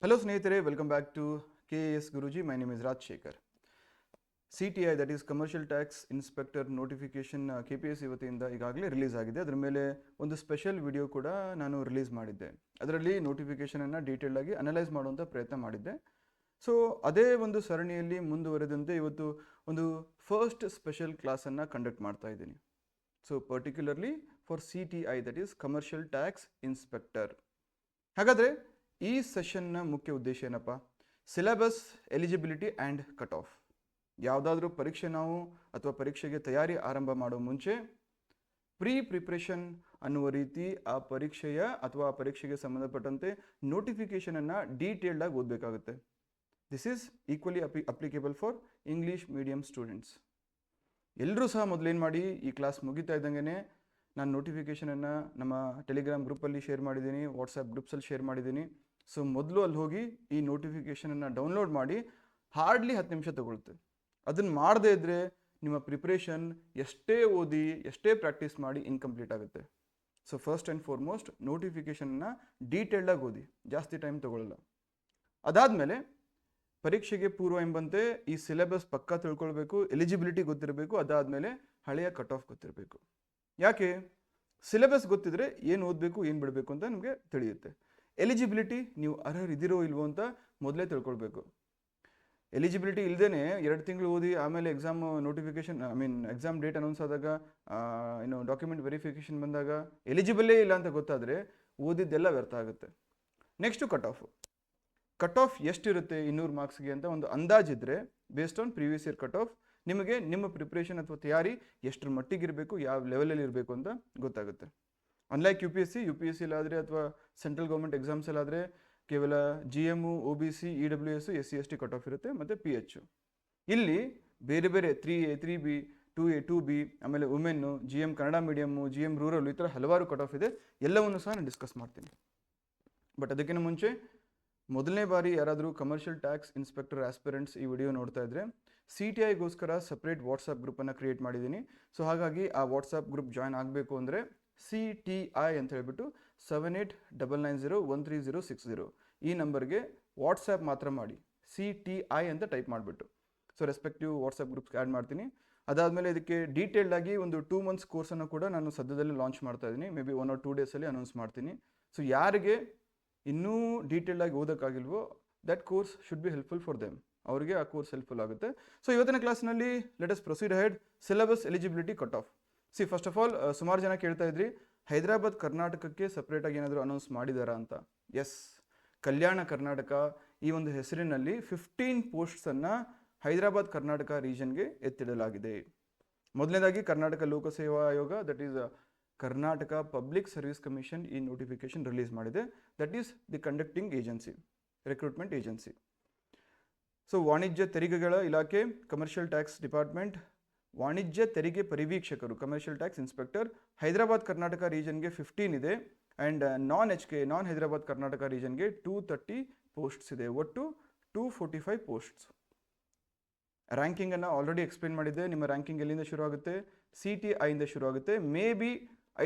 Hello ಸ್ನೇಹಿತರೆ, welcome back to KAS Guruji. My name is Rajshekar. CTI, that is commercial tax inspector notification KPSC ವತಿಯಿಂದ ಈಗಾಗಲೇ release ಆಗಿದೆ. ಅದರ ಮೇಲೆ ಒಂದು ಸ್ಪೆಷಲ್ ವಿಡಿಯೋ ಕೂಡ ನಾನು ರಿಲೀಸ್ ಮಾಡಿದ್ದೆ. ಅದರಲ್ಲಿ ನೋಟಿಫಿಕೇಶನನ್ನು ಡೀಟೇಲ್ ಆಗಿ ಅನಲೈಸ್ ಮಾಡುವಂಥ ಪ್ರಯತ್ನ ಮಾಡಿದ್ದೆ. ಸೊ ಅದೇ ಒಂದು ಸರಣಿಯಲ್ಲಿ ಮುಂದುವರೆದಂತೆ ಇವತ್ತು ಒಂದು ಫಸ್ಟ್ ಸ್ಪೆಷಲ್ ಕ್ಲಾಸನ್ನು ಕಂಡಕ್ಟ್ ಮಾಡ್ತಾ ಇದ್ದೀನಿ. So particularly for CTI, that is commercial tax inspector. ಹಾಗಾದರೆ ಈ ಸೆಷನ್ನ ಮುಖ್ಯ ಉದ್ದೇಶ ಏನಪ್ಪ? Syllabus, eligibility and cut off. ಯಾವುದಾದ್ರೂ ಪರೀಕ್ಷೆ ನಾವು ಅಥವಾ ಪರೀಕ್ಷೆಗೆ ತಯಾರಿ ಆರಂಭ ಮಾಡೋ ಮುಂಚೆ ಪ್ರಿಪ್ರೇಷನ್ ಅನ್ನುವ ರೀತಿ ಆ ಪರೀಕ್ಷೆಯ ಅಥವಾ ಆ ಪರೀಕ್ಷೆಗೆ ಸಂಬಂಧಪಟ್ಟಂತೆ ನೋಟಿಫಿಕೇಷನನ್ನು ಡೀಟೇಲ್ಡ್ ಆಗಿ ಓದಬೇಕಾಗುತ್ತೆ. This is equally applicable for English medium students. ಎಲ್ಲರೂ ಸಹ ಮೊದಲೇನು ಮಾಡಿ, ಈ ಕ್ಲಾಸ್ ಮುಗಿತಾ ಇದ್ದಂಗೆ ನಾನು ನೋಟಿಫಿಕೇಷನನ್ನು ನಮ್ಮ ಟೆಲಿಗ್ರಾಮ್ ಗ್ರೂಪಲ್ಲಿ ಶೇರ್ ಮಾಡಿದ್ದೀನಿ, ವಾಟ್ಸಪ್ ಗ್ರೂಪ್ಸಲ್ಲಿ ಶೇರ್ ಮಾಡಿದ್ದೀನಿ. ಸೊ ಮೊದಲು ಅಲ್ಲಿ ಹೋಗಿ ಈ ನೋಟಿಫಿಕೇಷನನ್ನು ಡೌನ್ಲೋಡ್ ಮಾಡಿ. ಹಾರ್ಡ್ಲಿ 10 ನಿಮಿಷ ತಗೊಳುತ್ತೆ. ಅದನ್ನು ಮಾಡದೇ ಇದ್ದರೆ ನಿಮ್ಮ ಪ್ರಿಪ್ರೇಷನ್ ಎಷ್ಟೇ ಓದಿ ಎಷ್ಟೇ ಪ್ರಾಕ್ಟೀಸ್ ಮಾಡಿ ಇನ್ಕಂಪ್ಲೀಟ್ ಆಗುತ್ತೆ. ಸೊ ಫಸ್ಟ್ ಆ್ಯಂಡ್ ಫಾರ್ಮೋಸ್ಟ್ ನೋಟಿಫಿಕೇಷನನ್ನು ಡೀಟೇಲ್ಡಾಗಿ ಓದಿ, ಜಾಸ್ತಿ ಟೈಮ್ ತಗೊಳ್ಳಲ್ಲ. ಅದಾದಮೇಲೆ ಪರೀಕ್ಷೆಗೆ ಪೂರ್ವ ಎಂಬಂತೆ ಈ ಸಿಲೆಬಸ್ ಪಕ್ಕಾ ತಿಳ್ಕೊಳ್ಬೇಕು, ಎಲಿಜಿಬಿಲಿಟಿ ಗೊತ್ತಿರಬೇಕು, ಅದಾದಮೇಲೆ ಹಳೆಯ ಕಟ್ ಆಫ್ ಗೊತ್ತಿರಬೇಕು. ಯಾಕೆ? ಸಿಲೆಬಸ್ ಗೊತ್ತಿದ್ರೆ ಏನು ಓದಬೇಕು ಏನು ಬಿಡಬೇಕು ಅಂತ ನಿಮಗೆ ತಿಳಿಯುತ್ತೆ. ಎಲಿಜಿಬಿಲಿಟಿ, ನೀವು ಅರ್ಹರಿದ್ದೀರೋ ಇಲ್ವೋ ಅಂತ ಮೊದಲೇ ತಿಳ್ಕೊಳ್ಬೇಕು. ಎಲಿಜಿಬಿಲಿಟಿ ಇಲ್ಲದೇ 2 ತಿಂಗಳು ಓದಿ ಆಮೇಲೆ exam notification exam date announce ಆದಾಗ ಡಾಕ್ಯುಮೆಂಟ್ ವೆರಿಫಿಕೇಷನ್ ಬಂದಾಗ ಎಲಿಜಿಬಲ್ಲೇ ಇಲ್ಲ ಅಂತ ಗೊತ್ತಾದರೆ ಓದಿದ್ದೆಲ್ಲ ವ್ಯರ್ಥ ಆಗುತ್ತೆ. Next cut off. Cut off ಎಷ್ಟಿರುತ್ತೆ 200 ಮಾರ್ಕ್ಸ್ಗೆ ಅಂತ ಒಂದು ಅಂದಾಜಿದ್ರೆ based on previous year cut off ನಿಮಗೆ ನಿಮ್ಮ ಪ್ರಿಪ್ರೇಷನ್ ಅಥವಾ ತಯಾರಿ ಎಷ್ಟರ ಮಟ್ಟಿಗಿರಬೇಕು, ಯಾವ ಲೆವೆಲಲ್ಲಿ ಇರಬೇಕು ಅಂತ ಗೊತ್ತಾಗುತ್ತೆ. ಅನ್ಲೈಕ್ UPSC ಆದರೆ ಅಥವಾ ಸೆಂಟ್ರಲ್ ಗೌರ್ಮೆಂಟ್ ಎಕ್ಸಾಮ್ಸಲ್ಲಾದರೆ ಕೇವಲ GM, OBC, EWS, SC ST cut off ಇರುತ್ತೆ, ಮತ್ತು PH. ಇಲ್ಲಿ ಬೇರೆ ಬೇರೆ 3A, 3B, 2A, 2B, ಆಮೇಲೆ women, GM Kannada medium, GM rural, ಈ ಥರ ಹಲವಾರು ಕಟ್ ಆಫ್ ಇದೆ. ಎಲ್ಲವನ್ನು ಸಹ ನಾನು ಡಿಸ್ಕಸ್ ಮಾಡ್ತೀನಿ. ಬಟ್ ಅದಕ್ಕಿಂತ ಮುಂಚೆ ಮೊದಲನೇ ಬಾರಿ ಯಾರಾದರೂ ಕಮರ್ಷಿಯಲ್ ಟ್ಯಾಕ್ಸ್ ಇನ್ಸ್ಪೆಕ್ಟರ್ ಆಸ್ಪಿರೆಂಟ್ಸ್ ಈ ವಿಡಿಯೋ ನೋಡ್ತಾ ಇದ್ದರೆ CTIಗೋಸ್ಕರ ಸಪ್ರೇಟ್ ವಾಟ್ಸಪ್ ಗ್ರೂಪನ್ನು ಕ್ರಿಯೇಟ್ ಮಾಡಿದ್ದೀನಿ. ಸೊ ಹಾಗಾಗಿ ಆ ವಾಟ್ಸಪ್ ಗ್ರೂಪ್ ಜಾಯ್ನ್ ಆಗಬೇಕು ಅಂದರೆ CTI ಅಂತ ಹೇಳ್ಬಿಟ್ಟು 7899013060 ಈ ನಂಬರ್ಗೆ ವಾಟ್ಸಪ್ ಮಾತ್ರ ಮಾಡಿ, CTI ಅಂತ ಟೈಪ್ ಮಾಡಿಬಿಟ್ಟು. ಸೊ ರೆಸ್ಪೆಕ್ಟಿವ್ ವಾಟ್ಸಪ್ ಗ್ರೂಪ್ಸ್ಗೆ ಆ್ಯಡ್ ಮಾಡ್ತೀನಿ. ಅದಾದಮೇಲೆ ಇದಕ್ಕೆ ಡೀಟೇಲ್ಡ್ ಆಗಿ ಒಂದು 2 months ಕೋರ್ಸನ್ನು ಕೂಡ ನಾನು ಸದ್ಯದಲ್ಲಿ ಲಾಂಚ್ ಮಾಡ್ತಾ ಇದ್ದೀನಿ. ಮೇ ಬಿ 1 or 2 ಡೇಸಲ್ಲಿ ಅನೌನ್ಸ್ ಮಾಡ್ತೀನಿ. ಸೊ ಯಾರಿಗೆ ಇನ್ನೂ ಡೀಟೇಲ್ಡ್ ಆಗಿ ಓದೋಕ್ಕಾಗಿಲ್ವೋ that course should be helpful for them, ಅವರಿಗೆ ಆ ಕೋರ್ಸ್ ಹೆಲ್ಪ್ಫುಲ್ ಆಗುತ್ತೆ. ಸೊ ಇವತ್ತಿನ ಕ್ಲಾಸ್ನಲ್ಲಿ let us proceed ahead. Syllabus, eligibility, cut off. First of all ಸುಮಾರು ಜನ ಕೇಳ್ತಾ ಇದ್ರಿ ಹೈದರಾಬಾದ್ ಕರ್ನಾಟಕಕ್ಕೆ ಸಪ್ರೇಟಾಗಿ ಏನಾದರೂ ಅನೌನ್ಸ್ ಮಾಡಿದಾರಾ ಅಂತ. ಎಸ್, ಕಲ್ಯಾಣ ಕರ್ನಾಟಕ ಈ ಒಂದು ಹೆಸರಿನಲ್ಲಿ 15 ಪೋಸ್ಟ್ಸನ್ನು ಹೈದರಾಬಾದ್ ಕರ್ನಾಟಕ ರೀಜನ್ಗೆ ಎತ್ತಿಡಲಾಗಿದೆ. ಮೊದಲನೇದಾಗಿ ಕರ್ನಾಟಕ ಲೋಕಸೇವಾ ಆಯೋಗ, that is Karnataka public service commission ಈ ನೋಟಿಫಿಕೇಶನ್ ರಿಲೀಸ್ ಮಾಡಿದೆ. That is the conducting agency, recruitment agency. So ವಾಣಿಜ್ಯ ತೆರಿಗೆಗಳ ಇಲಾಖೆ, ಕಮರ್ಷಿಯಲ್ ಟ್ಯಾಕ್ಸ್ ಡಿಪಾರ್ಟ್ಮೆಂಟ್, ವಾಣಿಜ್ಯ ತೆರಿಗೆ ಪರಿವೀಕ್ಷಕರು, commercial tax inspector, Hyderabad Karnataka ರೀಜನ್ಗೆ 15 ಇದೆ. ಆ್ಯಂಡ್ ನಾನ್ ಹೈದರಾಬಾದ್ ಕರ್ನಾಟಕ ರೀಜನ್ಗೆ 230 ಪೋಸ್ಟ್ಸ್ ಇದೆ. ಒಟ್ಟು 245 ಪೋಸ್ಟ್ಸ್. ರ್ಯಾಂಕಿಂಗನ್ನು ಆಲ್ರೆಡಿ ಎಕ್ಸ್ಪ್ಲೇನ್ ಮಾಡಿದ್ದೆ. ನಿಮ್ಮ ರ್ಯಾಂಕಿಂಗ್ ಎಲ್ಲಿಂದ ಶುರು ಆಗುತ್ತೆ? CTIಯಿಂದ ಶುರು ಆಗುತ್ತೆ. ಮೇ ಬಿ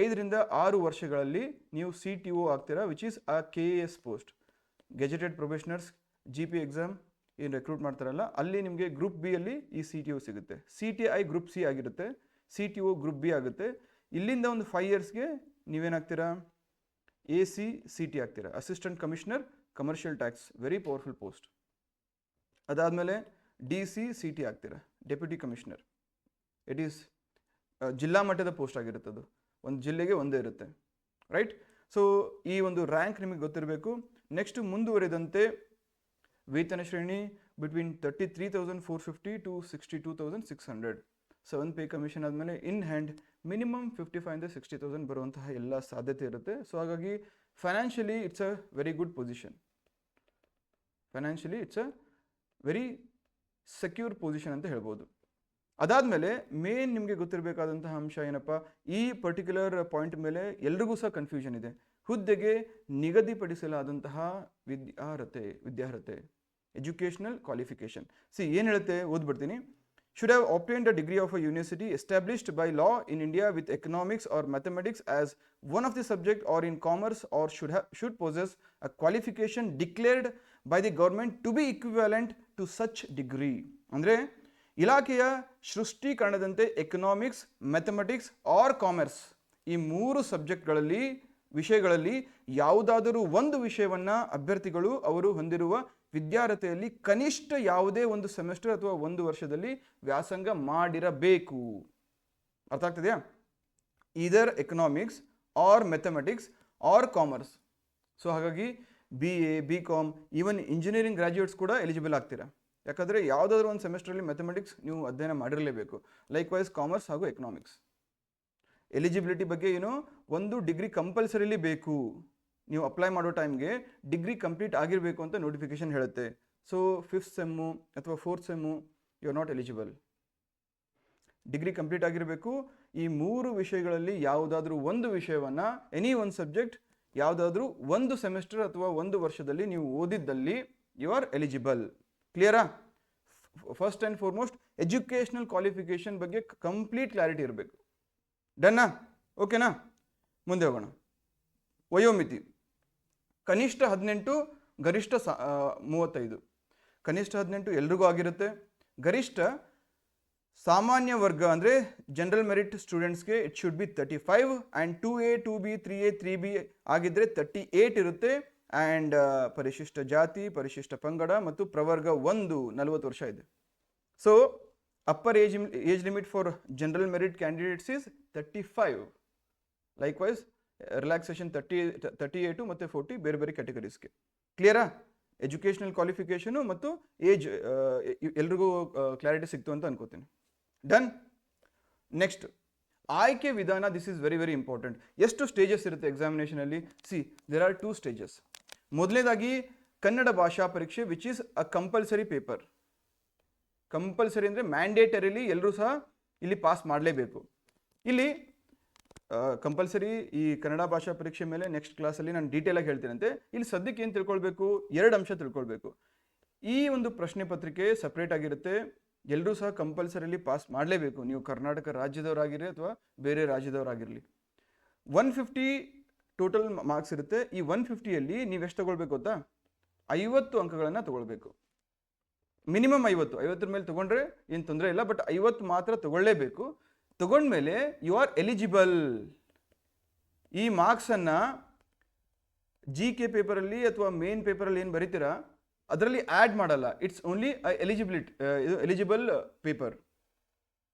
5 ರಿಂದ 6 ವರ್ಷಗಳಲ್ಲಿ ನೀವು CTO ಆಗ್ತೀರಾ, which is a KAS post, gazetted probationers. GP exam ಏನು ರೆಕ್ರೂಟ್ ಮಾಡ್ತಾರಲ್ಲ ಅಲ್ಲಿ ನಿಮಗೆ ಗ್ರೂಪ್ ಬಿ ಅಲ್ಲಿ ಈ CTO ಸಿಗುತ್ತೆ. CTI ಗ್ರೂಪ್ C ಆಗಿರುತ್ತೆ, CTO ಗ್ರೂಪ್ B ಆಗುತ್ತೆ. ಇಲ್ಲಿಂದ ಒಂದು 5 yearsಗೆ ನೀವೇನಾಗ್ತೀರಾ? ACCT ಆಗ್ತೀರಾ, assistant commissioner commercial tax, very powerful post. ಅದಾದಮೇಲೆ DCCT ಆಗ್ತೀರಾ, ಡೆಪ್ಯೂಟಿ ಕಮಿಷನರ್. ಇಟ್ ಈಸ್ ಜಿಲ್ಲಾ ಮಟ್ಟದ ಪೋಸ್ಟ್ ಆಗಿರುತ್ತೆ, ಅದು ಒಂದು ಜಿಲ್ಲೆಗೆ ಒಂದೇ ಇರುತ್ತೆ, ರೈಟ್? ಸೊ ಈ ಒಂದು ರ್ಯಾಂಕ್ ನಿಮಗೆ ಗೊತ್ತಿರಬೇಕು. ನೆಕ್ಸ್ಟ್ ಮುಂದುವರೆದಂತೆ ವೇತನ ಶ್ರೇಣಿ ಬಿಟ್ವೀನ್ 33,450 to 62,600. 7 ಪೇ ಕಮಿಷನ್ ಆದಮೇಲೆ ಇನ್ ಹ್ಯಾಂಡ್ ಮಿನಿಮಮ್ 55,000 to 60,000 ಬರುವಂತಹ ಎಲ್ಲ ಸಾಧ್ಯತೆ ಇರುತ್ತೆ. ಸೊ ಹಾಗಾಗಿ financially it's a very good position. Financially it's a very secure position ಅಂತ ಹೇಳ್ಬೋದು. ಅದಾದಮೇಲೆ ಮೇನ್ ನಿಮಗೆ ಗೊತ್ತಿರಬೇಕಾದಂತಹ ಅಂಶ ಏನಪ್ಪ? ಈ ಪರ್ಟಿಕ್ಯುಲರ್ ಪಾಯಿಂಟ್ ಮೇಲೆ ಎಲ್ರಿಗೂ ಸಹ ಕನ್ಫ್ಯೂಷನ್ ಇದೆ. ಹುದ್ದೆಗೆ ನಿಗದಿಪಡಿಸಲಾದಂತಹ ವಿದ್ಯಾರ್ಹತೆ, ಎಜುಕೇಷನಲ್ ಕ್ವಾಲಿಫಿಕೇಷನ್. ಏನು ಹೇಳುತ್ತೆ ಓದ್ಬಿಡ್ತೀನಿ. should have obtained a degree of a university established by law in India with economics or mathematics as one of the subject, or in commerce, or should possess a qualification declared by the government to be equivalent to such degree. ಅಂದ್ರೆ ಇಲಾಖೆಯ ಸೃಷ್ಟೀಕರಣದಂತೆ economics, mathematics or commerce ಈ 3 ಸಬ್ಜೆಕ್ಟ್ಗಳಲ್ಲಿ ವಿಷಯಗಳಲ್ಲಿ ಯಾವುದಾದರೂ ಒಂದು ವಿಷಯವನ್ನ ಅಭ್ಯರ್ಥಿಗಳು ಅವರು ಹೊಂದಿರುವ ವಿದ್ಯಾರ್ಹತೆಯಲ್ಲಿ ಕನಿಷ್ಠ ಯಾವುದೇ ಒಂದು ಸೆಮಿಸ್ಟರ್ ಅಥವಾ ಒಂದು ವರ್ಷದಲ್ಲಿ ವ್ಯಾಸಂಗ ಮಾಡಿರಬೇಕು. ಅರ್ಥ ಆಗ್ತಿದೆಯಾ? Either economics or mathematics or commerce. So ಹಾಗಾಗಿ BA, BCom, even engineering graduates ಕೂಡ ಎಲಿಜಿಬಲ್ ಆಗ್ತೀರಾ. ಯಾಕಂದರೆ ಯಾವುದಾದ್ರೂ ಒಂದು ಸೆಮಿಸ್ಟ್ರಲ್ಲಿ ಮ್ಯಾಥಮೆಟಿಕ್ಸ್ ನೀವು ಅಧ್ಯಯನ ಮಾಡಿರಲೇಬೇಕು. ಲೈಕ್ ವೈಸ್ ಕಾಮರ್ಸ್ ಹಾಗೂ ಎಕನಾಮಿಕ್ಸ್. ಎಲಿಜಿಬಿಲಿಟಿ ಬಗ್ಗೆ ಏನು, ಒಂದು ಡಿಗ್ರಿ ಕಂಪಲ್ಸರಿಲಿ ಬೇಕು. ನೀವು ಅಪ್ಲೈ ಮಾಡೋ ಟೈಮ್ಗೆ ಡಿಗ್ರಿ ಕಂಪ್ಲೀಟ್ ಆಗಿರಬೇಕು ಅಂತ ನೋಟಿಫಿಕೇಶನ್ ಹೇಳುತ್ತೆ. ಸೊ 5th ಸೆಮ್ಮು ಅಥವಾ 4th sem you are not eligible. Degree complete ಆಗಿರಬೇಕು. ಈ 3 ವಿಷಯಗಳಲ್ಲಿ ಯಾವುದಾದ್ರೂ ಒಂದು ವಿಷಯವನ್ನು, ಎನಿ ಒಂದು ಸಬ್ಜೆಕ್ಟ್ ಯಾವುದಾದ್ರೂ ಒಂದು ಸೆಮಿಸ್ಟರ್ ಅಥವಾ ಒಂದು ವರ್ಷದಲ್ಲಿ ನೀವು ಓದಿದ್ದಲ್ಲಿ ಯು ಆರ್ ಎಲಿಜಿಬಲ್. ಕ್ಲಿಯರಾ? First and foremost educational qualification ಬಗ್ಗೆ ಕಂಪ್ಲೀಟ್ ಕ್ಲಾರಿಟಿ ಇರಬೇಕು. ಡನ್ನಾ? ಓಕೆನಾ? ಮುಂದೆ ಹೋಗೋಣ. ವಯೋಮಿತಿ ಕನಿಷ್ಠ 18, ಗರಿಷ್ಠ 35. ಕನಿಷ್ಠ 18 ಎಲ್ರಿಗೂ ಆಗಿರುತ್ತೆ. ಗರಿಷ್ಠ ಸಾಮಾನ್ಯ ವರ್ಗ ಅಂದರೆ ಜನರಲ್ ಮೆರಿಟ್ ಸ್ಟೂಡೆಂಟ್ಸ್ಗೆ it should be 35 and 2A, 2B, 3A, 3B ಆಗಿದ್ದರೆ 38 ಇರುತ್ತೆ. ಆ್ಯಂಡ್ ಪರಿಶಿಷ್ಟ ಜಾತಿ, ಪರಿಶಿಷ್ಟ ಪಂಗಡ ಮತ್ತು ಪ್ರವರ್ಗ 1 40 ವರ್ಷ ಇದೆ. So upper age limit for general merit candidates is 35. Like wise relaxation 38 ಮತ್ತು 40 ಬೇರೆ ಬೇರೆ ಕ್ಯಾಟಗರೀಸ್ಗೆ. ಕ್ಲಿಯರಾ? ಎಜುಕೇಷನಲ್ ಕ್ವಾಲಿಫಿಕೇಷನು ಮತ್ತು ಏಜ್ ಎಲ್ರಿಗೂ ಕ್ಲಾರಿಟಿ ಸಿಕ್ತು ಅಂತ ಅನ್ಕೋತೀನಿ. ಡನ್. ನೆಕ್ಸ್ಟ್, ಆಯ್ಕೆ ವಿಧಾನ. This is very very important. ಎಷ್ಟು ಸ್ಟೇಜಸ್ ಇರುತ್ತೆ ಎಕ್ಸಾಮಿನೇಷನಲ್ಲಿ? See, there are 2 stages. ಮೊದಲನೇದಾಗಿ ಕನ್ನಡ ಭಾಷಾ ಪರೀಕ್ಷೆ, which is a compulsory paper. Compulsory ಅಂದರೆ ಮ್ಯಾಂಡೇಟರಿಲಿ ಎಲ್ಲರೂ ಸಹ ಇಲ್ಲಿ ಪಾಸ್ ಮಾಡಲೇಬೇಕು. ಇಲ್ಲಿ ಕಂಪಲ್ಸರಿ ಈ ಕನ್ನಡ ಭಾಷಾ ಪರೀಕ್ಷೆ ಮೇಲೆ ನೆಕ್ಸ್ಟ್ ಕ್ಲಾಸಲ್ಲಿ ನಾನು ಡೀಟೇಲಾಗಿ ಹೇಳ್ತೀನಂತೆ. ಇಲ್ಲಿ ಸದ್ಯಕ್ಕೆ ಏನು ತಿಳ್ಕೊಳ್ಬೇಕು? 2 ಅಂಶ ತಿಳ್ಕೊಳ್ಬೇಕು. ಈ ಒಂದು ಪ್ರಶ್ನೆ ಪತ್ರಿಕೆ ಸಪ್ರೇಟ್ ಆಗಿರುತ್ತೆ. ಎಲ್ಲರೂ ಸಹ ಕಂಪಲ್ಸರಿಲಿ ಪಾಸ್ ಮಾಡಲೇಬೇಕು. ನೀವು ಕರ್ನಾಟಕ ರಾಜ್ಯದವರಾಗಿರಲಿ ಅಥವಾ ಬೇರೆ ರಾಜ್ಯದವರಾಗಿರಲಿ. 150 ಟೋಟಲ್ ಮಾರ್ಕ್ಸ್ ಇರುತ್ತೆ. ಈ 150ಯಲ್ಲಿ ನೀವು ಎಷ್ಟು ತಗೊಳ್ಬೇಕು ಗೊತ್ತಾ? 50 ಅಂಕಗಳನ್ನು ತಗೊಳ್ಬೇಕು. ಮಿನಿಮಮ್ 50 ಮೇಲೆ ತಗೊಂಡ್ರೆ ಏನು ತೊಂದರೆ ಇಲ್ಲ, ಬಟ್ 50 ಮಾತ್ರ ತಗೊಳ್ಳೇಬೇಕು. ತಗೊಂಡ್ಮೇಲೆ ಯು ಆರ್ ಎಲಿಜಿಬಲ್. ಈ ಮಾರ್ಕ್ಸನ್ನು GK ಪೇಪರಲ್ಲಿ ಅಥವಾ ಮೇನ್ ಪೇಪರಲ್ಲಿ ಏನು ಬರೀತೀರಾ ಅದರಲ್ಲಿ ಆ್ಯಡ್ ಮಾಡಲ್ಲ. It's only eligible paper.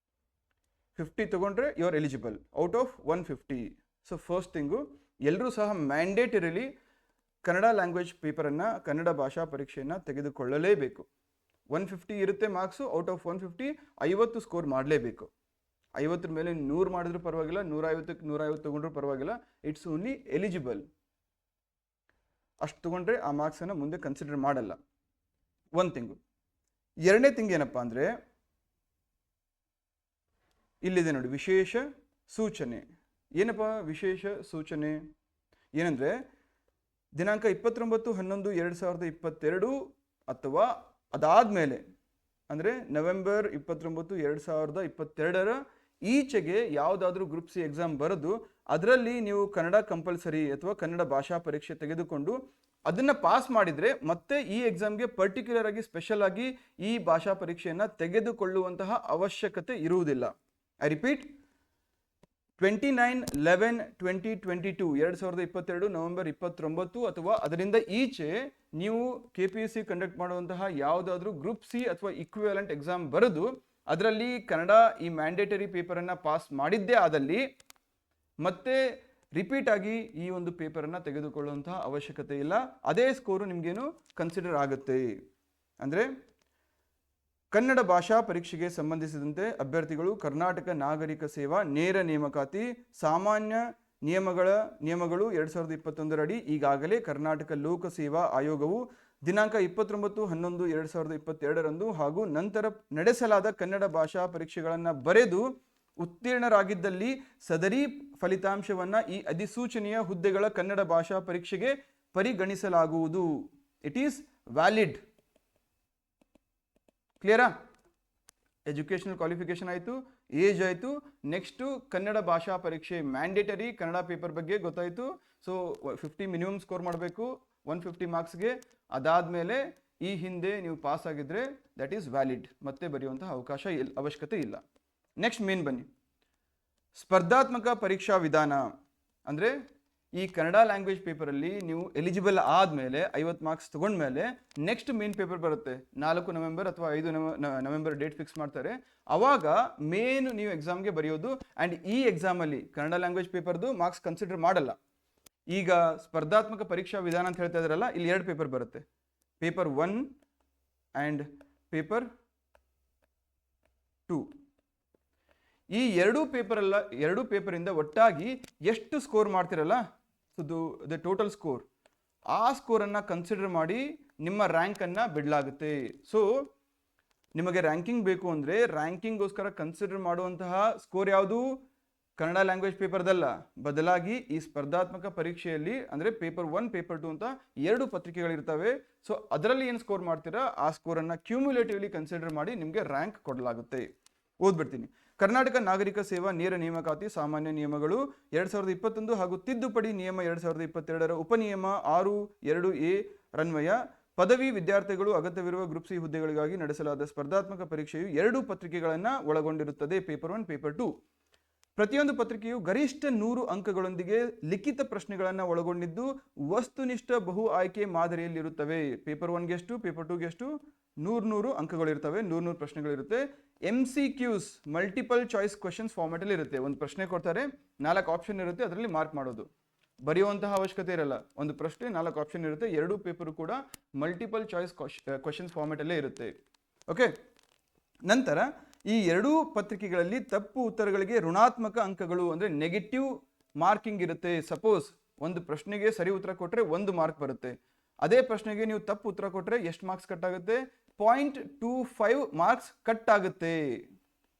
50 ತಗೊಂಡ್ರೆ you are eligible out of 150. So first thing, ಎಲ್ಲರೂ ಸಹ ಮ್ಯಾಂಡೇಟರಿಲಿ ಕನ್ನಡ ಲ್ಯಾಂಗ್ವೇಜ್ ಪೇಪರನ್ನು, ಕನ್ನಡ ಭಾಷಾ ಪರೀಕ್ಷೆಯನ್ನು ತೆಗೆದುಕೊಳ್ಳಲೇಬೇಕು. 150 ಇರುತ್ತೆ ಮಾರ್ಕ್ಸು. ಔಟ್ ಆಫ್ 150 50 ಸ್ಕೋರ್ ಮಾಡಲೇಬೇಕು. 50 ಮೇಲೆ 100 ಮಾಡಿದ್ರೂ ಪರವಾಗಿಲ್ಲ, 150ಕ್ಕೆ 150 ತೊಗೊಂಡ್ರೂ ಪರವಾಗಿಲ್ಲ. It's only eligible. ಅಷ್ಟು ತೊಗೊಂಡ್ರೆ ಆ ಮಾರ್ಕ್ಸನ್ನು ಮುಂದೆ ಕನ್ಸಿಡರ್ ಮಾಡಲ್ಲ. ಒಂದು ತಿಂಗು. ಎರಡನೇ ತಿಂಗ್ ಏನಪ್ಪ ಅಂದರೆ, ಇಲ್ಲಿದೆ ನೋಡಿ, ವಿಶೇಷ ಸೂಚನೆ. ಏನಪ್ಪ ವಿಶೇಷ ಸೂಚನೆ? ಏನಂದರೆ, ದಿನಾಂಕ 29/11/2022 ಅಥವಾ ಅದಾದಮೇಲೆ ಅಂದರೆ ನವೆಂಬರ್ 29, 2022 ಈಚೆಗೆ ಯಾವುದಾದ್ರೂ ಗ್ರೂಪ್ ಸಿ ಎಕ್ಸಾಮ್ ಬರೆದು ಅದರಲ್ಲಿ ನೀವು ಕನ್ನಡ ಕಂಪಲ್ಸರಿ ಅಥವಾ ಕನ್ನಡ ಭಾಷಾ ಪರೀಕ್ಷೆ ತೆಗೆದುಕೊಂಡು ಅದನ್ನು ಪಾಸ್ ಮಾಡಿದರೆ ಮತ್ತೆ ಈ ಎಕ್ಸಾಮ್ಗೆ ಪರ್ಟಿಕ್ಯುಲರ್ ಆಗಿ ಸ್ಪೆಷಲ್ ಆಗಿ ಈ ಭಾಷಾ ಪರೀಕ್ಷೆಯನ್ನು ತೆಗೆದುಕೊಳ್ಳುವಂತಹ ಅವಶ್ಯಕತೆ ಇರುವುದಿಲ್ಲ. ಐ ರಿಪೀಟ್, 29/11/2022 2022 ನವೆಂಬರ್ 29 ಅಥವಾ ಅದರಿಂದ ಈಚೆ ನೀವು KPSC ಕಂಡಕ್ಟ್ ಮಾಡುವಂತಹ ಯಾವುದಾದ್ರೂ ಗ್ರೂಪ್ ಸಿ ಅಥವಾ ಇಕ್ವಿವೆಲೆಂಟ್ ಎಕ್ಸಾಮ್ ಬರೆದು ಅದರಲ್ಲಿ ಕನ್ನಡ ಈ ಮ್ಯಾಂಡೇಟರಿ ಪೇಪರನ್ನು ಪಾಸ್ ಮಾಡಿದ್ದೇ ಆದಲ್ಲಿ ಮತ್ತೆ ರಿಪೀಟ್ ಆಗಿ ಈ ಒಂದು ಪೇಪರನ್ನು ತೆಗೆದುಕೊಳ್ಳುವಂತಹ ಅವಶ್ಯಕತೆ ಇಲ್ಲ. ಅದೇ ಸ್ಕೋರು ನಿಮಗೇನು ಕನ್ಸಿಡರ್ ಆಗುತ್ತೆ. ಅಂದರೆ ಕನ್ನಡ ಭಾಷಾ ಪರೀಕ್ಷೆಗೆ ಸಂಬಂಧಿಸಿದಂತೆ ಅಭ್ಯರ್ಥಿಗಳು ಕರ್ನಾಟಕ ನಾಗರಿಕ ಸೇವಾ ನೇರ ನೇಮಕಾತಿ ಸಾಮಾನ್ಯ ನಿಯಮಗಳು 2021 ಅಡಿ ಈಗಾಗಲೇ ಕರ್ನಾಟಕ ಲೋಕ ಸೇವಾ ಆಯೋಗವು ದಿನಾಂಕ 29/11/2022 ಹಾಗೂ ನಂತರ ನಡೆಸಲಾದ ಕನ್ನಡ ಭಾಷಾ ಪರೀಕ್ಷೆಗಳನ್ನು ಬರೆದು ಉತ್ತೀರ್ಣರಾಗಿದ್ದಲ್ಲಿ ಸದರಿ ಫಲಿತಾಂಶವನ್ನು ಈ ಅಧಿಸೂಚನೆಯ ಹುದ್ದೆಗಳ ಕನ್ನಡ ಭಾಷಾ ಪರೀಕ್ಷೆಗೆ ಪರಿಗಣಿಸಲಾಗುವುದು. It is valid. ಕ್ಲಿಯರಾ? ಎಜುಕೇಷನಲ್ ಕ್ವಾಲಿಫಿಕೇಶನ್ ಆಯಿತು, ಏಜ್ ಆಯಿತು. ನೆಕ್ಸ್ಟು ಕನ್ನಡ ಭಾಷಾ ಪರೀಕ್ಷೆ ಮ್ಯಾಂಡೇಟರಿ, ಕನ್ನಡ ಪೇಪರ್ ಬಗ್ಗೆ ಗೊತ್ತಾಯಿತು. ಸೊ 50 ಮಿನಿಮಮ್ ಸ್ಕೋರ್ ಮಾಡಬೇಕು 150 ಮಾರ್ಕ್ಸ್ಗೆ. ಅದಾದಮೇಲೆ ಈ ಹಿಂದೆ ನೀವು ಪಾಸ್ ಆಗಿದ್ರೆ ದಟ್ ಈಸ್ ವ್ಯಾಲಿಡ್, ಮತ್ತೆ ಬರೆಯುವಂತಹ ಅವಶ್ಯಕತೆ ಇಲ್ಲ. ನೆಕ್ಸ್ಟ್ ಮೇನ್ ಬನ್ನಿ, ಸ್ಪರ್ಧಾತ್ಮಕ ಪರೀಕ್ಷಾ ವಿಧಾನ. ಅಂದರೆ ಈ ಕನ್ನಡ ಲ್ಯಾಂಗ್ವೇಜ್ ಪೇಪರಲ್ಲಿ ನೀವು ಎಲಿಜಿಬಲ್ ಆದಮೇಲೆ 50 ಮಾರ್ಕ್ಸ್ ತೊಗೊಂಡ್ಮೇಲೆ ನೆಕ್ಸ್ಟ್ ಮೇನ್ ಪೇಪರ್ ಬರುತ್ತೆ. 4 ನವೆಂಬರ್ ಅಥವಾ 5 ನವೆಂಬರ್ ಡೇಟ್ ಫಿಕ್ಸ್ ಮಾಡ್ತಾರೆ. ಅವಾಗ ಮೇನ್ ನೀವು ಎಕ್ಸಾಮ್ಗೆ ಬರೆಯೋದು. ಆ್ಯಂಡ್ ಈ ಎಕ್ಸಾಮಲ್ಲಿ ಕನ್ನಡ ಲ್ಯಾಂಗ್ವೇಜ್ ಪೇಪರ್ದು ಮಾರ್ಕ್ಸ್ ಕನ್ಸಿಡರ್ ಮಾಡಲ್ಲ. ಈಗ ಸ್ಪರ್ಧಾತ್ಮಕ ಪರೀಕ್ಷಾ ವಿಧಾನ ಅಂತ ಹೇಳ್ತಾ ಇದ್ರಲ್ಲ, ಇಲ್ಲಿ 2 ಪೇಪರ್ ಬರುತ್ತೆ, ಪೇಪರ್ 1 ಆ್ಯಂಡ್ ಪೇಪರ್ 2. ಈ ಎರಡೂ ಪೇಪರಿಂದ ಒಟ್ಟಾಗಿ ಎಷ್ಟು ಸ್ಕೋರ್ ಮಾಡ್ತಿರಲ್ಲ, ದ ಟೋಟಲ್ ಸ್ಕೋರ್, ಆ ಸ್ಕೋರನ್ನು ಕನ್ಸಿಡರ್ ಮಾಡಿ ನಿಮ್ಮ ರ್ಯಾಂಕನ್ನು ಬಿಡಲಾಗುತ್ತೆ. ಸೊ ನಿಮಗೆ ರ್ಯಾಂಕಿಂಗ್ ಬೇಕು ಅಂದರೆ ರ್ಯಾಂಕಿಂಗ್ಗೋಸ್ಕರ ಕನ್ಸಿಡರ್ ಮಾಡುವಂತಹ ಸ್ಕೋರ್ ಯಾವುದು? ಕನ್ನಡ ಲ್ಯಾಂಗ್ವೇಜ್ ಪೇಪರ್ದಲ್ಲ, ಬದಲಾಗಿ ಈ ಸ್ಪರ್ಧಾತ್ಮಕ ಪರೀಕ್ಷೆಯಲ್ಲಿ ಅಂದರೆ ಪೇಪರ್ 1 ಪೇಪರ್ 2 ಅಂತ 2 ಪತ್ರಿಕೆಗಳಿರ್ತವೆ. ಸೊ ಅದರಲ್ಲಿ ಏನು ಸ್ಕೋರ್ ಮಾಡ್ತೀರಾ ಆ ಸ್ಕೋರನ್ನು ಕ್ಯೂಮ್ಯುಲೇಟಿವ್ಲಿ ಕನ್ಸಿಡರ್ ಮಾಡಿ ನಿಮಗೆ ರ್ಯಾಂಕ್ ಕೊಡಲಾಗುತ್ತೆ. ಓದ್ಬಿಡ್ತೀನಿ. ಕರ್ನಾಟಕ ನಾಗರಿಕ ಸೇವಾ ನೇರ ನೇಮಕಾತಿ ಸಾಮಾನ್ಯ ನಿಯಮಗಳು 2021 ಹಾಗೂ ತಿದ್ದುಪಡಿ ನಿಯಮ 2022ರ ಉಪನಿಯಮ 6(2)(a) ರನ್ವಯ ಪದವಿ ವಿದ್ಯಾರ್ಥಿಗಳು ಅಗತ್ಯವಿರುವ ಗ್ರೂಪ್ ಸಿ ಹುದ್ದೆಗಳಿಗಾಗಿ ನಡೆಸಲಾದ ಸ್ಪರ್ಧಾತ್ಮಕ ಪರೀಕ್ಷೆಯು 2 ಪತ್ರಿಕೆಗಳನ್ನು ಒಳಗೊಂಡಿರುತ್ತದೆ, ಪೇಪರ್ 1 ಪೇಪರ್ 2. ಪ್ರತಿಯೊಂದು ಪತ್ರಿಕೆಯು ಗರಿಷ್ಠ 100 ಅಂಕಗಳೊಂದಿಗೆ ಲಿಖಿತ ಪ್ರಶ್ನೆಗಳನ್ನು ಒಳಗೊಂಡಿದ್ದು ವಸ್ತುನಿಷ್ಠ ಬಹು ಆಯ್ಕೆ ಮಾದರಿಯಲ್ಲಿರುತ್ತವೆ. ಪೇಪರ್ 1ಗೆ ಎಷ್ಟು, ಪೇಪರ್ 2ಗೆ ಎಷ್ಟು, 100 ಅಂಕಗಳಿರ್ತವೆ, 100 ಪ್ರಶ್ನೆಗಳಿರುತ್ತೆ. MCQs ಮಲ್ಟಿಪಲ್ ಚಾಯ್ಸ್ ಕ್ವಶನ್ಸ್ ಫಾರ್ಮೆಟಲ್ಲಿ ಇರುತ್ತೆ. ಒಂದು ಪ್ರಶ್ನೆ ಕೊಡ್ತಾರೆ, 4 ಆಪ್ಷನ್ ಇರುತ್ತೆ, ಅದರಲ್ಲಿ ಮಾರ್ಕ್ ಮಾಡೋದು, ಬರೆಯುವಂತಹ ಅವಶ್ಯಕತೆ ಇರಲ್ಲ. ಒಂದು ಪ್ರಶ್ನೆ 4 ಆಪ್ಷನ್ ಇರುತ್ತೆ. 2 ಪೇಪರು ಕೂಡ ಮಲ್ಟಿಪಲ್ ಚಾಯ್ಸ್ ಕ್ವಶನ್ಸ್ ಫಾರ್ಮೆಟಲ್ಲೇ ಇರುತ್ತೆ. ಓಕೆ. ನಂತರ ಈ 2 ಪತ್ರಿಕೆಗಳಲ್ಲಿ ತಪ್ಪು ಉತ್ತರಗಳಿಗೆ ಋಣಾತ್ಮಕ ಅಂಕಗಳು ಅಂದರೆ ನೆಗೆಟಿವ್ ಮಾರ್ಕಿಂಗ್ ಇರುತ್ತೆ. ಸಪೋಸ್ ಒಂದು ಪ್ರಶ್ನೆಗೆ ಸರಿ ಉತ್ತರ ಕೊಟ್ಟರೆ 1 ಮಾರ್ಕ್ ಬರುತ್ತೆ. ಅದೇ ಪ್ರಶ್ನೆಗೆ ನೀವು ತಪ್ಪು ಉತ್ತರ ಕೊಟ್ಟರೆ ಎಷ್ಟು ಮಾರ್ಕ್ಸ್ ಕಟ್ ಆಗುತ್ತೆ? 0.25 ಮಾರ್ಕ್ಸ್ ಕಟ್ ಆಗುತ್ತೆ,